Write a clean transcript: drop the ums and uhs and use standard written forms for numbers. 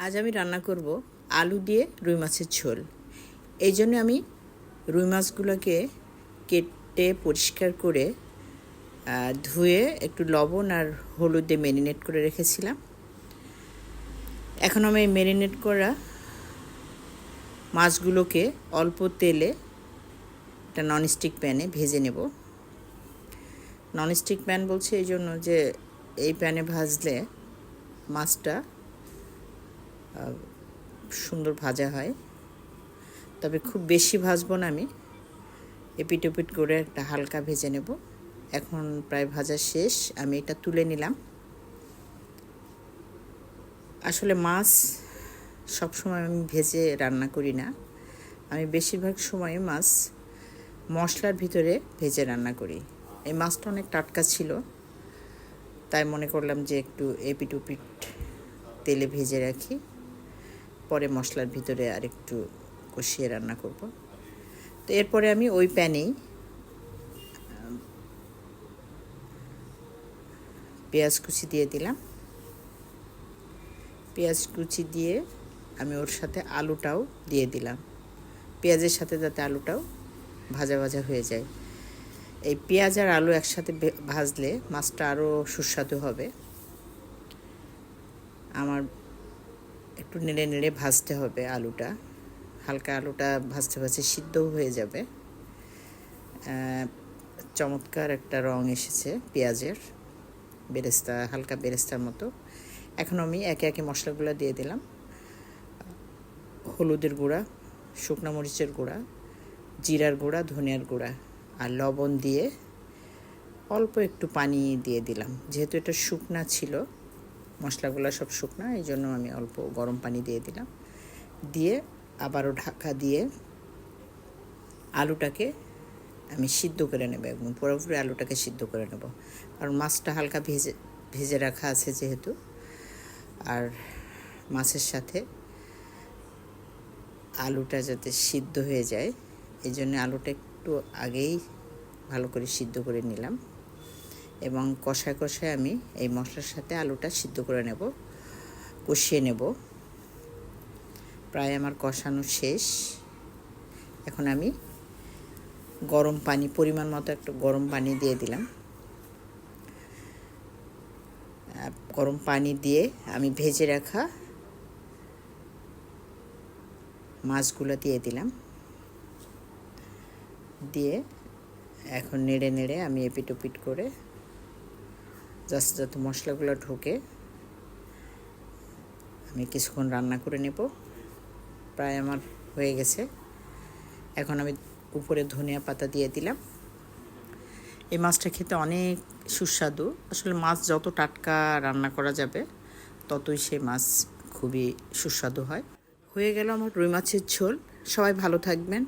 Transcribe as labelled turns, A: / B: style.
A: আজ আমি রান্না করব আলু দিয়ে রুই মাছের ঝোল। এই জন্য আমি রুই মাছগুলোকে কেটে পরিষ্কার করে ধুয়ে একটু লবণ আর হলুদ দিয়ে ম্যারিনেট করে রেখেছিলাম। এখন আমি ম্যারিনেট করা মাছগুলোকে অল্প তেলে একটা ননস্টিক প্যানে ভেজে নেব। ননস্টিক প্যান বলছি এই জন্য যে এই প্যানে ভাজলে মাছটা সুন্দর ভাজা হয়। তবে খুব বেশি ভাজবো না, আমি এপিট ওপিট করে একটা হালকা ভেজে নেব। এখন প্রায় ভাজা শেষ, আমি এটা তুলে নিলাম। আসলে মাছ সবসময় আমি ভেজে রান্না করি না, আমি বেশিরভাগ সময় মাছ মশলার ভিতরে ভেজে রান্না করি। এই মাছটা অনেক টাটকা ছিল, তাই মনে করলাম যে একটু এপিট ওপিট তেলে ভেজে রাখি, পরে মশলার ভিতরে আর একটু কষিয়ে রান্না করব। তো এরপরে আমি ওই প্যানেই পেঁয়াজ কুচি দিয়ে দিলাম। পেঁয়াজ কুচি দিয়ে আমি ওর সাথে আলুটাও দিয়ে দিলাম, পেঁয়াজের সাথে যাতে আলুটাও ভাজা ভাজা হয়ে যায়। এই পেঁয়াজ আর আলু একসাথে ভাজলে মাছটা আরও সুস্বাদু হবে। আমার একটু নেড়ে নেড়ে ভাজতে হবে আলুটা, হালকা আলুটা ভাজতে ভাজতে সিদ্ধও হয়ে যাবে। চমৎকার একটা রং এসেছে পেঁয়াজের, বেরেস্তা, হালকা বেরেস্তার মতো। এখন আমি একে একে মশলাগুলো দিয়ে দিলাম। হলুদের গুঁড়া, শুকনো মরিচের গুঁড়া, জিরার গুঁড়া, ধনিয়ার গুঁড়া আর লবণ দিয়ে অল্প একটু পানি দিয়ে দিলাম। যেহেতু এটা শুকনা ছিল, মশলাগুলো সব শুকনা, এই জন্য আমি অল্প গরম পানি দিয়ে দিলাম। দিয়ে আবারও ঢাকা দিয়ে আলুটাকে আমি সিদ্ধ করে নেব, একদম পুরোপুরি আলুটাকে সিদ্ধ করে নেব, কারণ মাছটা হালকা ভেজে রাখা আছে যেহেতু। আর মাছের সাথে আলুটা যাতে সিদ্ধ হয়ে যায়, এই জন্য আলুটা একটু আগেই ভালো করে সিদ্ধ করে নিলাম এবং কষায় কষায় আমি এই মশলার সাথে আলুটা সিদ্ধ করে নেব, কষিয়ে নেব। প্রায় আমার কষানো শেষ। এখন আমি গরম পানি, পরিমাণ মতো একটু গরম পানি দিয়ে দিলাম। গরম পানি দিয়ে আমি ভেজে রাখা মাছগুলো দিয়ে দিলাম। দিয়ে এখন নেড়ে নেড়ে আমি এপিট ওপিট করে জাস্ট যাতে মশলাগুলো ঢোকে আমি কিছুক্ষণ রান্না করে নেব। প্রায় আমার হয়ে গেছে। এখন আমি উপরে ধনিয়া পাতা দিয়ে দিলাম। এই মাছটা খেতে অনেক সুস্বাদু। আসলে মাছ যত টাটকা রান্না করা যাবে ততই সেই মাছ খুবই সুস্বাদু হয়। হয়ে গেল আমার রুই মাছের ঝোল। সবাই ভালো থাকবেন।